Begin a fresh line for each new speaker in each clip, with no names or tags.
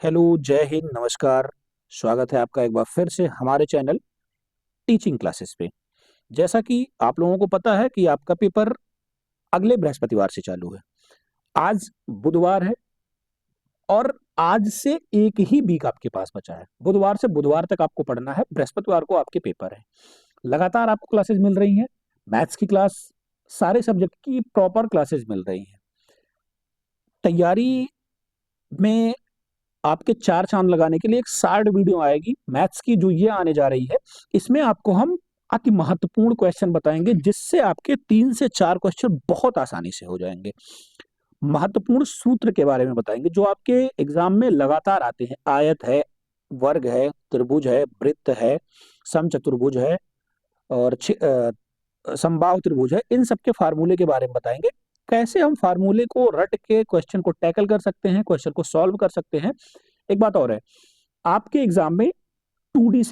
Hello, जय हिंद, नमस्कार। स्वागत है आपका एक बार फिर से हमारे चैनल टीचिंग क्लासेस पे। जैसा कि आप लोगों को पता है कि आपका पेपर अगले बृहस्पतिवार से चालू है। आज बुधवार है और आज से एक ही वीक आपके पास बचा है। बुधवार से बुधवार तक आपको पढ़ना है, बृहस्पतिवार को आपके पेपर है। लगातार आपको क्लासेस मिल रही हैं, मैथ्स की क्लास, सारे सब्जेक्ट की प्रॉपर क्लासेस मिल रही हैं। तैयारी में आपके चार चांद लगाने के लिए एक शार्ट वीडियो आएगी मैथ्स की, जो ये आने जा रही है। इसमें आपको हम अति महत्वपूर्ण क्वेश्चन बताएंगे, जिससे आपके 3 से 4 क्वेश्चन बहुत आसानी से हो जाएंगे। महत्वपूर्ण सूत्र के बारे में बताएंगे जो आपके एग्जाम में लगातार आते हैं। आयत है, वर्ग है, त्रिभुज है, वृत्त है, समचतुर्भुज है और समबाहु त्रिभुज है। इन सबके फार्मूले के बारे में बताएंगे, कैसे हम फार्मूले को रट के क्वेश्चन को टैकल कर सकते हैं, क्वेश्चन को सॉल्व कर सकते हैं। एक बात और है, आपके एग्जाम में 2D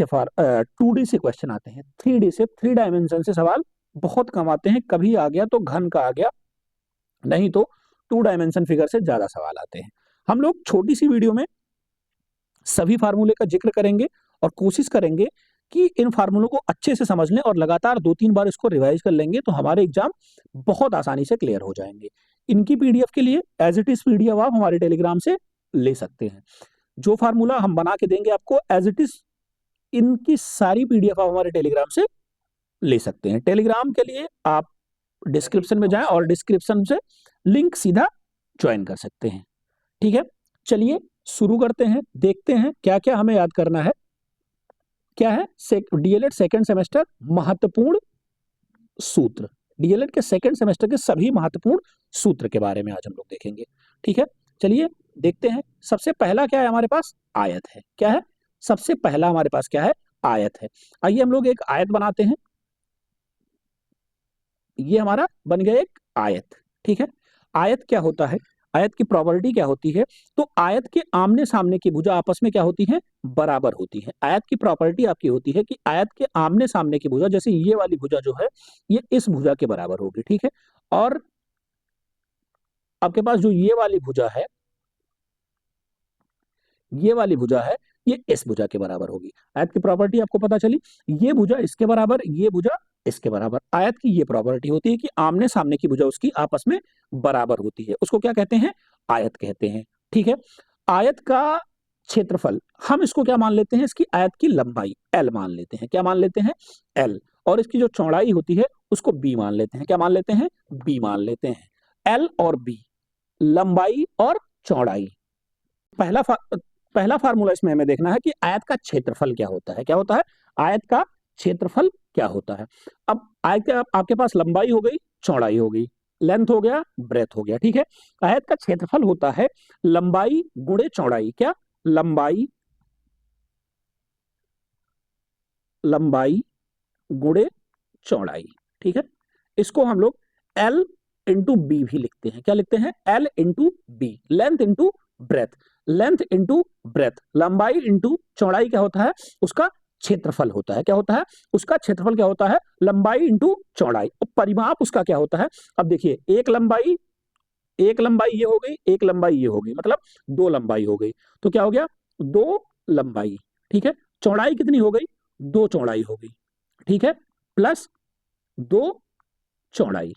से क्वेश्चन आते हैं। 3D से, 3 डायमेंशन से सवाल बहुत कम आते हैं। कभी आ गया तो घन का आ गया, नहीं तो 2 डायमेंशन फिगर से ज्यादा सवाल आते हैं। हम लोग छोटी सी वीडियो में सभी फार्मूले का जिक्र करेंगे और कोशिश करेंगे कि इन फार्मूलों को अच्छे से समझ लें और लगातार 2-3 बार इसको रिवाइज कर लेंगे तो हमारे एग्जाम बहुत आसानी से क्लियर हो जाएंगे। इनकी पीडीएफ के लिए एज इट इज पीडीएफ आप हमारे टेलीग्राम से ले सकते हैं। जो फार्मूला हम बना के देंगे आपको एज इट इज, इनकी सारी पीडीएफ आप हमारे टेलीग्राम से ले सकते हैं। टेलीग्राम के लिए आप डिस्क्रिप्शन में जाएं और डिस्क्रिप्शन से लिंक सीधा ज्वाइन कर सकते हैं। ठीक है, चलिए शुरू करते हैं। देखते हैं क्या क्या हमें याद करना है। क्या है? डीएलएड सेकंड सेमेस्टर महत्वपूर्ण सूत्र। डीएलएड के सेकंड सेमेस्टर के सभी महत्वपूर्ण सूत्र के बारे में आज हम लोग देखेंगे। ठीक है, चलिए देखते हैं। सबसे पहला क्या है हमारे पास? आयत है। क्या है? सबसे पहला हमारे पास क्या है? आयत है। आइए हम लोग एक आयत बनाते हैं। ये हमारा बन गया एक आयत। ठीक है, आयत क्या होता है, आयत की प्रॉपर्टी क्या होती है? तो आयत के आमने सामने की भुजा आपस में क्या होती है? बराबर होती है। आयत की प्रॉपर्टी आपकी होती है कि आयत के आमने सामने की भुजा, जैसे ये वाली भुजा जो है, ये इस भुजा के बराबर होगी। ठीक है, और आपके पास जो ये वाली भुजा है, ये वाली भुजा है, ये इस भुजा के बराबर होगी। आयत की प्रॉपर्टी आपको पता चली, ये भुजा इसके बराबर, ये भुजा इसके बराबर। आयत की ये प्रॉपर्टी होती है कि आमने सामने की भुजा उसकी आपस में बराबर होती है। उसको क्या कहते हैं? आयत कहते हैं। ठीक है, आयत का क्षेत्रफल हम इसको क्या मान लेते हैं? इसकी आयत की लंबाई एल मान लेते हैं। क्या मान लेते हैं? एल। और इसकी जो चौड़ाई होती है उसको बी मान लेते हैं। क्या मान लेते हैं? बी मान लेते हैं। एल और बी, लंबाई और चौड़ाई। पहला पहला फार्मूला इसमें हमें देखना है कि आयत का क्षेत्रफल क्या होता है। क्या होता है? आयत का क्षेत्रफल क्या होता है? अब आयत का आपके पास लंबाई हो गई, चौड़ाई हो गई, लेंथ हो गया, ब्रेथ हो गया। ठीक है, आयत का क्षेत्रफल होता है लंबाई गुणे चौड़ाई। क्या? लंबाई, लंबाई गुणे चौड़ाई। ठीक है, इसको हम लोग एल इंटू बी भी लिखते हैं। क्या लिखते हैं? L into B. Length into breadth, length into breadth. लंबाई इंटू चौड़ाई क्या होता है? उसका क्षेत्रफल होता है। क्या होता है? उसका क्षेत्रफल क्या होता है? लंबाई इंटू चौड़ाई। और परिमाप उसका क्या होता है? अब देखिए, एक लंबाई, एक लंबाई ये हो गई, एक लंबाई ये हो गई, मतलब 2 लंबाई हो गई। तो क्या हो गया? 2 लंबाई। ठीक है, चौड़ाई कितनी हो गई? 2 चौड़ाई हो गई। ठीक है, प्लस 2 चौड़ाई।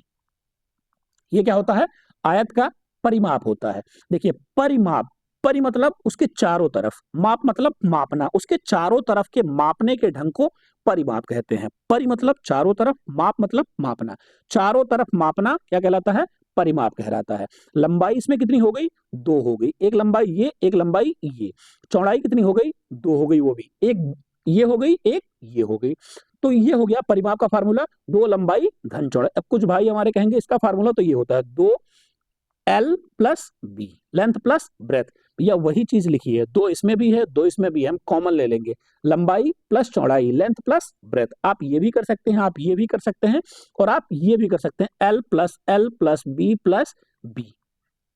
ये क्या होता है? आयत का परिमाप होता है। देखिए, परिमाप, परि मतलब उसके चारों तरफ, माप मतलब मापना, उसके चारों तरफ के मापने के ढंग को परिमाप कहते हैं। परि मतलब चारों तरफ, माप मतलब मापना। चारों तरफ मापना क्या कहलाता है? परिमाप कहलाता है। लंबाई इसमें कितनी हो गई? 2 हो गई। एक लंबाई ये, एक लंबाई ये। चौड़ाई कितनी हो गई? 2 हो गई, वो भी। एक ये हो गई, एक ये हो गई। तो ये हो गया परिमाप का फार्मूला, 2 लंबाई घन चौड़ाई। अब कुछ भाई हमारे कहेंगे इसका फार्मूला तो ये होता है 2 L plus B, length plus breadth. भैया वही चीज लिखी है, 2 इसमें भी है, 2 इसमें भी है, हम कॉमन ले लेंगे। लंबाई प्लस चौड़ाई, लेंथ प्लस ब्रेथ। आप ये भी कर सकते हैं, आप ये भी कर सकते हैं, और आप ये भी कर सकते हैं, L plus B plus B.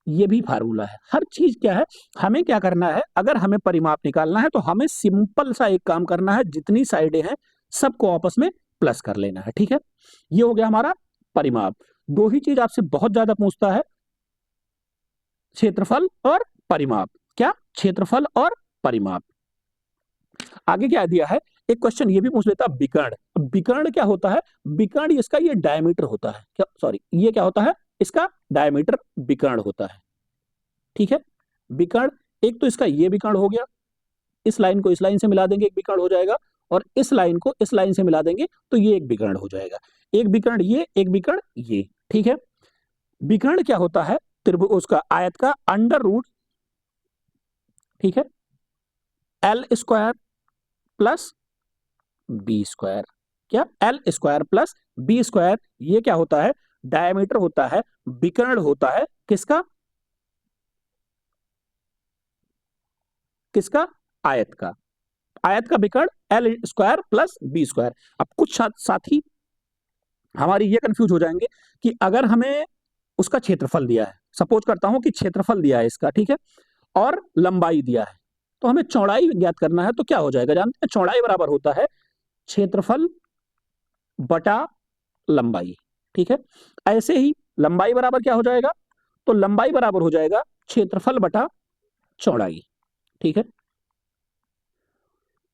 ये भी फार्मूला है। हर चीज क्या है, हमें क्या करना है, अगर हमें परिमाप निकालना है तो हमें सिंपल सा एक काम करना है, जितनी साइडें हैं सबको आपस में प्लस कर लेना है। ठीक है, ये हो गया हमारा परिमाप। दो ही चीज आपसे बहुत ज्यादा पूछता है, क्षेत्रफल और परिमाप। क्या? क्षेत्रफल और परिमाप। आगे क्या दिया है, एक क्वेश्चन ये भी पूछ लेता है विकर्ण। विकर्ण क्या होता है, विकर्ण इसका ये डायमीटर होता है, क्या सॉरी ये क्या होता है, इसका डायमीटर विकर्ण होता है। ठीक है, विकर्ण एक तो इसका ये विकर्ण हो गया, इस लाइन को इस लाइन से मिला देंगे एक विकर्ण हो जाएगा, और इस लाइन को इस लाइन से मिला देंगे तो ये एक विकर्ण हो जाएगा। एक विकर्ण ये, एक विकर्ण ये। ठीक है, विकर्ण क्या होता है, त्रिभुज उसका आयत का अंडर रूट, ठीक है, L square plus B square. क्या, L square plus B square, ये क्या होता है, डायमीटर होता है, विकर्ण होता है किसका, किसका, आयत का। आयत का विकर्ण L square plus B square. अब कुछ साथी हमारी ये कंफ्यूज हो जाएंगे कि अगर हमें उसका क्षेत्रफल दिया है, सपोज करता हूं कि क्षेत्रफल दिया है इसका, ठीक है, और लंबाई दिया है, तो हमें चौड़ाई ज्ञात करना है, तो क्या हो जाएगा, जानते हैं, चौड़ाई बराबर होता है क्षेत्रफल बटा लंबाई। ठीक है, ऐसे ही लंबाई बराबर क्या हो जाएगा, तो लंबाई बराबर हो जाएगा क्षेत्रफल बटा चौड़ाई। ठीक है,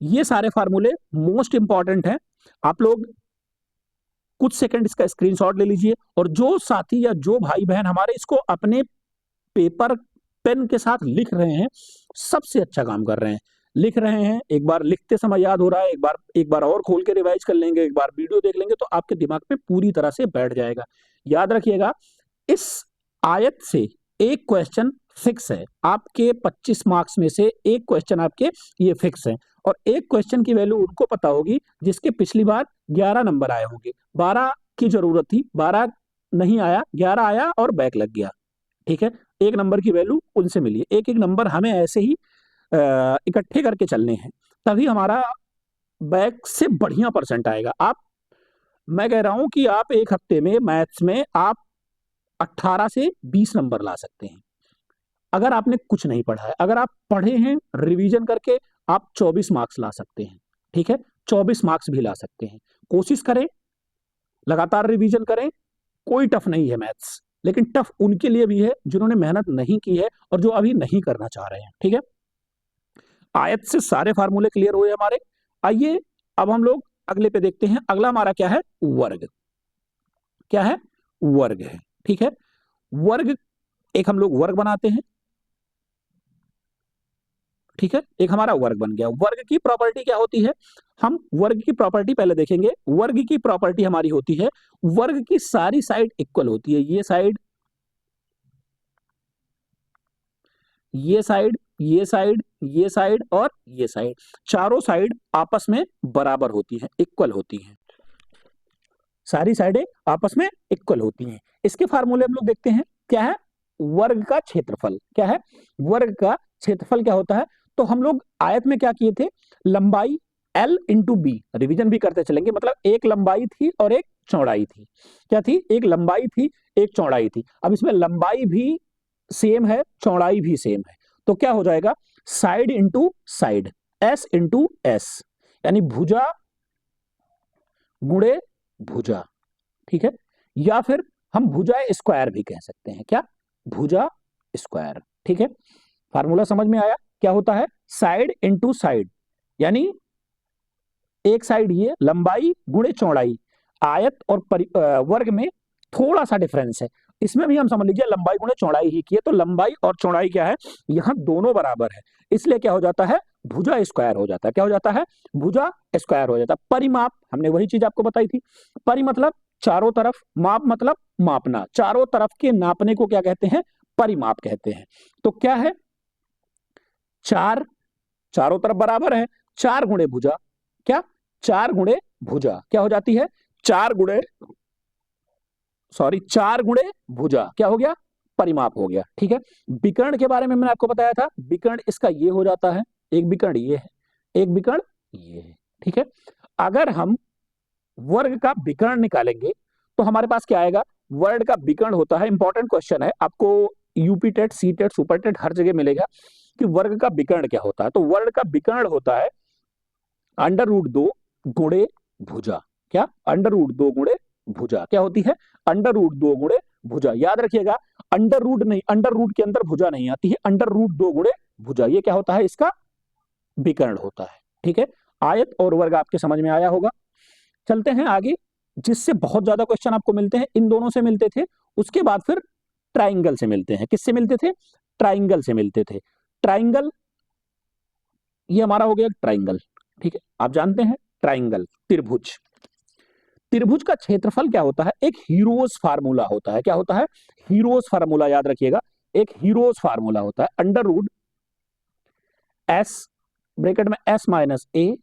ये सारे फार्मूले मोस्ट इंपॉर्टेंट हैं, आप लोग कुछ सेकंड इसका स्क्रीनशॉट ले लीजिए, और जो साथी या जो भाई बहन हमारे इसको अपने पेपर पेन के साथ लिख रहे हैं, सबसे अच्छा काम कर रहे हैं। लिख रहे हैं, एक बार लिखते समय याद हो रहा है, एक बार और खोल के रिवाइज कर लेंगे, एक बार वीडियो देख लेंगे तो आपके दिमाग में पूरी तरह से बैठ जाएगा। याद रखिएगा, इस आयत से एक क्वेश्चन फिक्स है, आपके 25 मार्क्स में से एक क्वेश्चन आपके ये फिक्स है, और एक क्वेश्चन की वैल्यू उनको पता होगी जिसके पिछली बार 11 नंबर आए होंगे। 12 की जरूरत थी, 12 नहीं आया, 11 आया और बैक लग गया। ठीक है, एक नंबर की वैल्यू उनसे मिली। एक एक नंबर हमें ऐसे ही इकट्ठे करके चलने हैं, तभी हमारा बैक से बढ़िया परसेंट आएगा। मैं कह रहा हूं कि आप एक हफ्ते में मैथ्स में आप 18 से 20 नंबर ला सकते हैं, अगर आपने कुछ नहीं पढ़ा है। अगर आप पढ़े हैं, रिवीजन करके आप 24 मार्क्स ला सकते हैं। ठीक है, 24 मार्क्स भी ला सकते हैं। कोशिश करें, लगातार रिवीजन करें, कोई टफ नहीं है मैथ्स, लेकिन टफ उनके लिए भी है जिन्होंने मेहनत नहीं की है और जो अभी नहीं करना चाह रहे हैं। ठीक है, आयत से सारे फार्मूले क्लियर हुए हमारे। आइए अब हम लोग अगले पे देखते हैं। अगला हमारा क्या है, वर्ग। क्या है, वर्ग है। ठीक है, वर्ग, एक हम लोग वर्ग बनाते हैं। ठीक है, एक हमारा वर्ग बन गया। वर्ग की प्रॉपर्टी क्या होती है, हम वर्ग की प्रॉपर्टी पहले देखेंगे। वर्ग की प्रॉपर्टी हमारी होती है, वर्ग की सारी साइड इक्वल होती है। ये साइड, ये साइड, ये साइड, ये साइड और ये साइड, चारों साइड आपस में बराबर होती हैं, इक्वल होती हैं। सारी साइडें आपस में इक्वल होती हैं। इसके फार्मूले हम लोग देखते हैं। क्या है, वर्ग का क्षेत्रफल। क्या है, वर्ग का क्षेत्रफल क्या होता है, तो हम लोग आयत में क्या किए थे, लंबाई L इंटू बी, रिविजन भी करते चलेंगे, मतलब एक लंबाई थी और एक चौड़ाई थी। क्या थी, एक लंबाई थी, एक चौड़ाई थी। अब इसमें लंबाई भी सेम है, चौड़ाई भी सेम है, तो क्या हो जाएगा, side into side, S into S, यानी भुजा गुणे भुजा। ठीक है, या फिर हम भुजा स्क्वायर भी कह सकते हैं। क्या, भुजा स्क्वायर। ठीक है, फार्मूला समझ में आया। क्या होता है, साइड इंटू साइड, यानी एक साइड ये लंबाई गुणे चौड़ाई। आयत और वर्ग में थोड़ा सा डिफरेंस है, इसमें भी हम समझ लीजिए लंबाई गुणे चौड़ाई ही की है, तो लंबाई और चौड़ाई क्या है, यहां दोनों बराबर है, इसलिए क्या हो जाता है, भुजा स्क्वायर हो जाता है। क्या हो जाता है, भुजा स्क्वायर हो जाता है। परिमाप, हमने वही चीज आपको बताई थी। परि मतलब चारों तरफ, माप मतलब मापना, चारों तरफ के नापने को क्या कहते हैं, परिमाप कहते हैं। तो क्या है, चार, चारों तरफ बराबर है, 4 गुणे भुजा। क्या, 4 गुणे भुजा क्या हो जाती है, 4 गुणे, सॉरी 4 गुणे भुजा क्या हो गया, परिमाप हो गया। ठीक है, विकर्ण के बारे में मैंने आपको बताया था, विकर्ण इसका ये हो जाता है, एक विकर्ण ये है, एक विकर्ण ये है। ठीक है, अगर हम वर्ग का विकर्ण निकालेंगे तो हमारे पास क्या आएगा, वर्ग का विकर्ण होता है, इंपॉर्टेंट क्वेश्चन है, आपको UP TET, C TET, super TET हर जगह मिलेगा कि वर्ग का विकर्ण क्या होता है। तो वर्ग का विकर्ण होता है अंडर रूट 2 गुणे भुजा। क्या, अंडर रूट 2 गुणे भुजा क्या होती है, अंडर रूट 2 गुणे भुजा। याद रखिएगा, अंडर रूट नहीं, अंडर रूट के अंदर भुजा नहीं आती है, अंडर रूट 2 गुणे भुजा, ये क्या होता है, इसका विकर्ण होता है। ठीक है, आयत और वर्ग आपके समझ में आया होगा। चलते हैं आगे, जिससे बहुत ज्यादा क्वेश्चन आपको मिलते हैं, इन दोनों से मिलते थे, उसके बाद फिर ट्राइंगल से मिलते हैं। किससे मिलते थे? ट्राइंगल से मिलते थे। ट्राइंगल, ये हमारा हो गया ट्राइंगल। ठीक है, आप जानते हैं ट्राइंगल, त्रिभुज। त्रिभुज का क्षेत्रफल क्या होता है? एक हीरोज फार्मूला होता है। क्या होता है? हीरोज फार्मूला, याद रखिएगा, एक हीरोज फार्मूला होता है, अंडर रूट एस, ब्रैकेट में S minus A,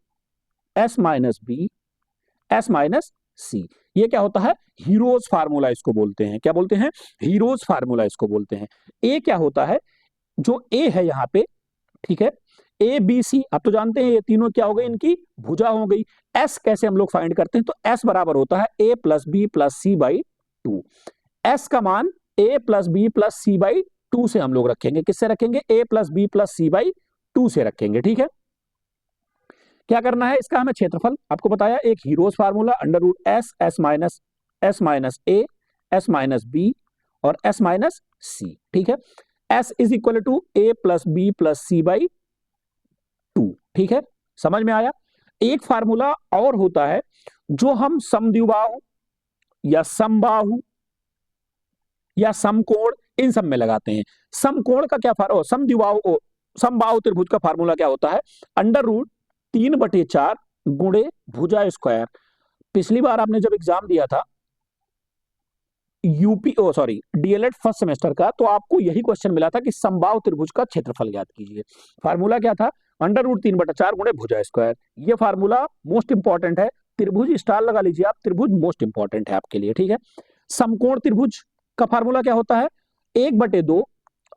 S minus B, S minus C. ये क्या होता है? हीरोज फार्मूला इसको बोलते हैं। क्या बोलते हैं? हीरोज फार्मूला इसको बोलते हैं। ए क्या होता है? जो ए है यहाँ पे, ठीक है, ए बी सी, आप तो जानते हैं ये तीनों क्या हो गई, इनकी भुजा हो गई। एस कैसे हम लोग फाइंड करते हैं? तो एस बराबर होता है A plus B plus C by 2। S का मान A plus B plus C by 2 से हम लोग रखेंगे। किससे रखेंगे? A plus B plus C by 2 से रखेंगे। ठीक है, क्या करना है इसका? हमें क्षेत्रफल आपको बताया, एक Hero's formula, under root S, S minus A, S minus B और एस माइनस सी। ठीक है, S is equal to A plus B plus C by 2। ठीक है, समझ में आया? एक फार्मूला और होता है जो हम समद्विबाहु या समबाहु या समकोण, इन सब में लगाते हैं। समकोण का क्या फार्मूला? समद्विबाहु, समबाहु त्रिभुज का फार्मूला क्या होता है? अंडर रूट 3/4 गुणे भुजा स्क्वायर। पिछली बार आपने जब एग्जाम दिया था डीएलएड फर्स्ट सेमेस्टर का, तो आपको यही क्वेश्चन मिला था कि समबाहु त्रिभुज का क्षेत्रफल ज्ञात कीजिए। फार्मूला क्या था? अंडर रूट 3/4 गुणे भुजा स्क्वायर। ये फार्मूला मोस्ट इंपॉर्टेंट है। त्रिभुज स्टार लगा लीजिए आप, त्रिभुज मोस्ट इंपॉर्टेंट है आपके लिए। ठीक है, समकोण त्रिभुज का फार्मूला क्या होता है? 1/2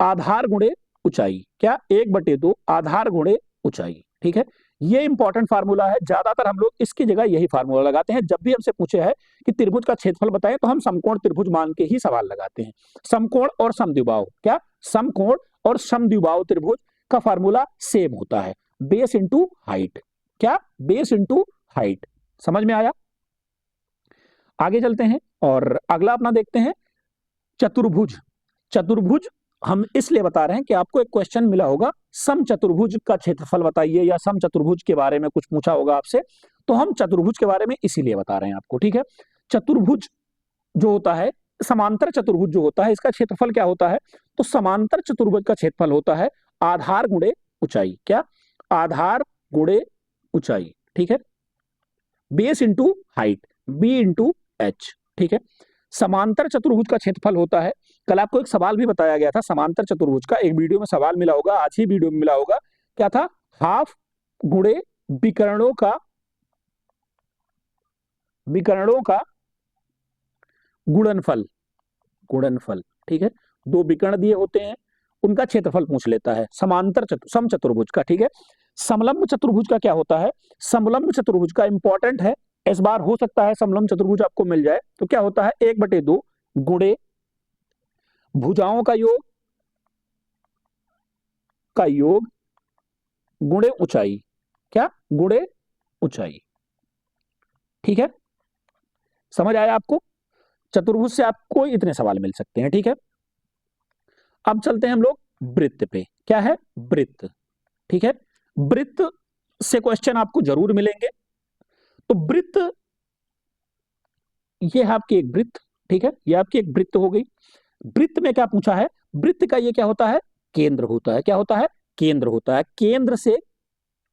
आधार गुणे ऊंचाई। क्या? 1/2 आधार गुणे ऊंचाई। ठीक है, ये इंपॉर्टेंट फार्मूला है। ज्यादातर हम लोग इसकी जगह यही फार्मूला लगाते हैं। जब भी हमसे पूछे है कि त्रिभुज का क्षेत्रफल बताएं, तो हम समकोण त्रिभुज मान के ही सवाल लगाते हैं। समकोण और समद्विबाहु, क्या? समकोण और समद्विबाहु त्रिभुज का फार्मूला सेम होता है, बेस इंटू हाइट। क्या? Base into height. समझ में आया? आगे चलते हैं और अगला अपना देखते हैं, चतुर्भुज। चतुर्भुज हम इसलिए बता रहे हैं कि आपको एक क्वेश्चन मिला होगा, समचतुर्भुज का क्षेत्रफल बताइए, या समचतुर्भुज के बारे में कुछ पूछा होगा आपसे, तो हम चतुर्भुज के बारे में इसीलिए बता रहे हैं आपको। ठीक है, चतुर्भुज जो होता है, समांतर चतुर्भुज जो होता है, इसका क्षेत्रफल क्या होता है? तो समांतर चतुर्भुज का क्षेत्रफल होता है आधार गुणे ऊंचाई। क्या? आधार गुणे ऊंचाई। ठीक है, base into height, B into H. ठीक है, समांतर चतुर्भुज का क्षेत्रफल होता है, कल आपको एक सवाल भी बताया गया था समांतर चतुर्भुज का, एक वीडियो में सवाल मिला होगा, आज ही वीडियो में मिला होगा। क्या था? हाफ गुणे विकर्णों का गुणनफल। गुणनफल, ठीक है, दो विकर्ण दिए होते हैं, उनका क्षेत्रफल पूछ लेता है समांतर समचतुर्भुज का। ठीक है, समलंब चतुर्भुज का क्या होता है? समलंब चतुर्भुज का इंपॉर्टेंट है, इस बार हो सकता है समलंब चतुर्भुज आपको मिल जाए। तो क्या होता है? 1/2 गुणे भुजाओं का योग गुणे ऊंचाई। क्या? गुणे ऊंचाई। ठीक है, समझ आया आपको? चतुर्भुज से आपको इतने सवाल मिल सकते हैं। ठीक है, अब चलते हैं हम लोग वृत्त पे। क्या है? वृत्त। ठीक है, वृत्त से क्वेश्चन आपको जरूर मिलेंगे। तो वृत्त, ये है आपकी एक वृत्त। ठीक है, ये आपकी एक वृत्त हो गई। वृत्त में क्या पूछा है? वृत्त का ये क्या होता है? केंद्र होता है। क्या होता है? केंद्र होता है। केंद्र से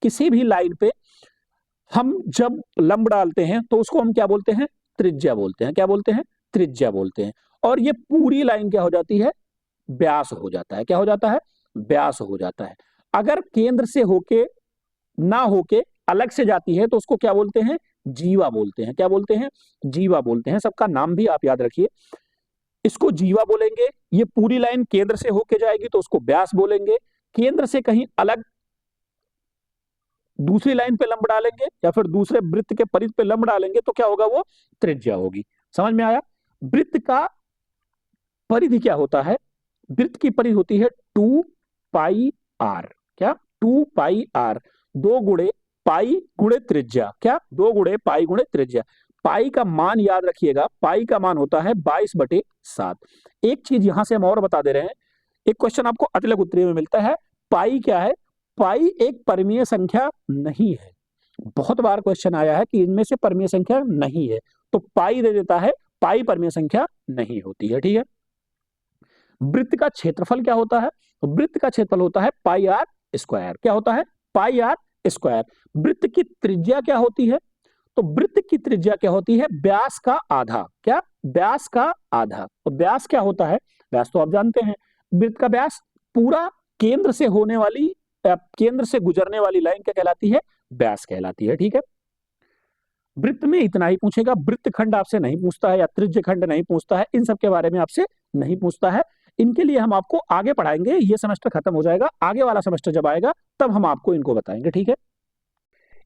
किसी भी लाइन पे हम जब लंब डालते हैं तो उसको हम क्या बोलते हैं? त्रिज्या बोलते हैं। क्या बोलते हैं? त्रिज्या बोलते हैं। और ये पूरी लाइन क्या हो जाती है? व्यास हो जाता है। क्या हो जाता है? व्यास हो जाता है। अगर केंद्र से होके ना होके अलग से जाती है तो उसको क्या बोलते हैं? जीवा बोलते हैं। क्या बोलते हैं? जीवा बोलते हैं। सबका नाम भी आप याद रखिए, इसको जीवा बोलेंगे। ये पूरी लाइन केंद्र से होके जाएगी तो उसको व्यास बोलेंगे। केंद्र से कहीं अलग दूसरी लाइन पे लंब डालेंगे या फिर दूसरे वृत्त के परिध पे लंब डालेंगे तो क्या होगा? वो त्रिज्या होगी। समझ में आया? वृत्त का परिधि क्या होता है? वृत्त की परिधि होती है 2πr। क्या? 2πr, 2 गुणे पाई गुणे त्रिज्या। क्या? 2 गुणे पाई गुणे त्रिज्या। पाई का मान याद रखिएगा, पाई का मान होता है 22/7। एक चीज यहां से हम और बता दे रहे हैं, एक क्वेश्चन आपको अतिलक उत्तरीय में मिलता है, पाई क्या है? पाई एक परमीय संख्या नहीं है। बहुत बार क्वेश्चन आया है कि इनमें से परमीय संख्या नहीं है, तो पाई दे देता है, पाई परमीय संख्या नहीं होती है, ठीक है। वृत्त का क्षेत्रफल क्या होता है? तो वृत्त का क्षेत्रफल होता है पाई आर स्क्वायर। क्या होता है? पाई आर स्क्वायर। वृत्त की त्रिज्या क्या होती है? तो वृत्त की त्रिज्या क्या होती है? व्यास का आधा। क्या? व्यास का आधा। तो व्यास क्या होता है? व्यास तो आप जानते हैं, वृत्त का व्यास पूरा केंद्र से होने वाली केंद्र से गुजरने वाली लाइन क्या कहलाती है? व्यास कहलाती है, ठीक है। वृत्त में इतना ही पूछेगा, वृत्त खंड आपसे नहीं पूछता है या त्रिज्य खंड नहीं पूछता है, इन सब के बारे में आपसे नहीं पूछता है। इनके लिए हम आपको आगे पढ़ाएंगे, ये सेमेस्टर खत्म हो जाएगा, आगे वाला सेमेस्टर जब आएगा तब हम आपको इनको बताएंगे, ठीक है।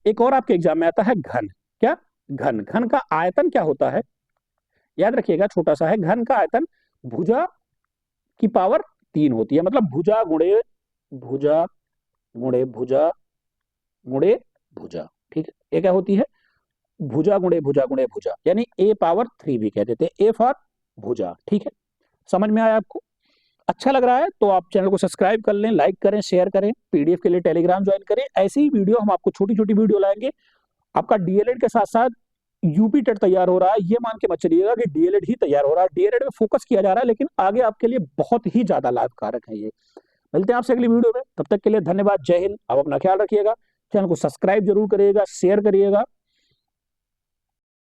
एक और आपके एग्जाम में आता है घन। क्या? घन। घन का आयतन क्या होता है? याद रखिएगा, छोटा सा है। घन का आयतन भुजा की पावर 3 होती है, मतलब भुजा गुणे भुजा गुणे भुजा गुणे भुजा, ठीक है। ये क्या होती है? भुजा गुणे भुजा, यानी ए पावर 3 भी कह देते हैं, ए फॉर भुजा, ठीक है। समझ में आया आपको? अच्छा लग रहा है तो आप चैनल को सब्सक्राइब कर लें, लाइक करें, शेयर करें, पीडीएफ के लिए टेलीग्राम ज्वाइन करें। ऐसी ही वीडियो हम आपको छोटी छोटी वीडियो लाएंगे। आपका डीएलएड के साथ साथ यूपी टेट तैयार हो रहा है, ये मान के मत चलिएगा कि डीएलएड ही तैयार हो रहा है। डीएलएड में फोकस किया जा रहा है, लेकिन आगे आपके लिए बहुत ही ज्यादा लाभकारक है ये। मिलते हैं आपसे अगली वीडियो में, तब तक के लिए धन्यवाद। जय हिंद। आप अपना ख्याल रखिएगा, चैनल को सब्सक्राइब जरूर करिएगा, शेयर करिएगा।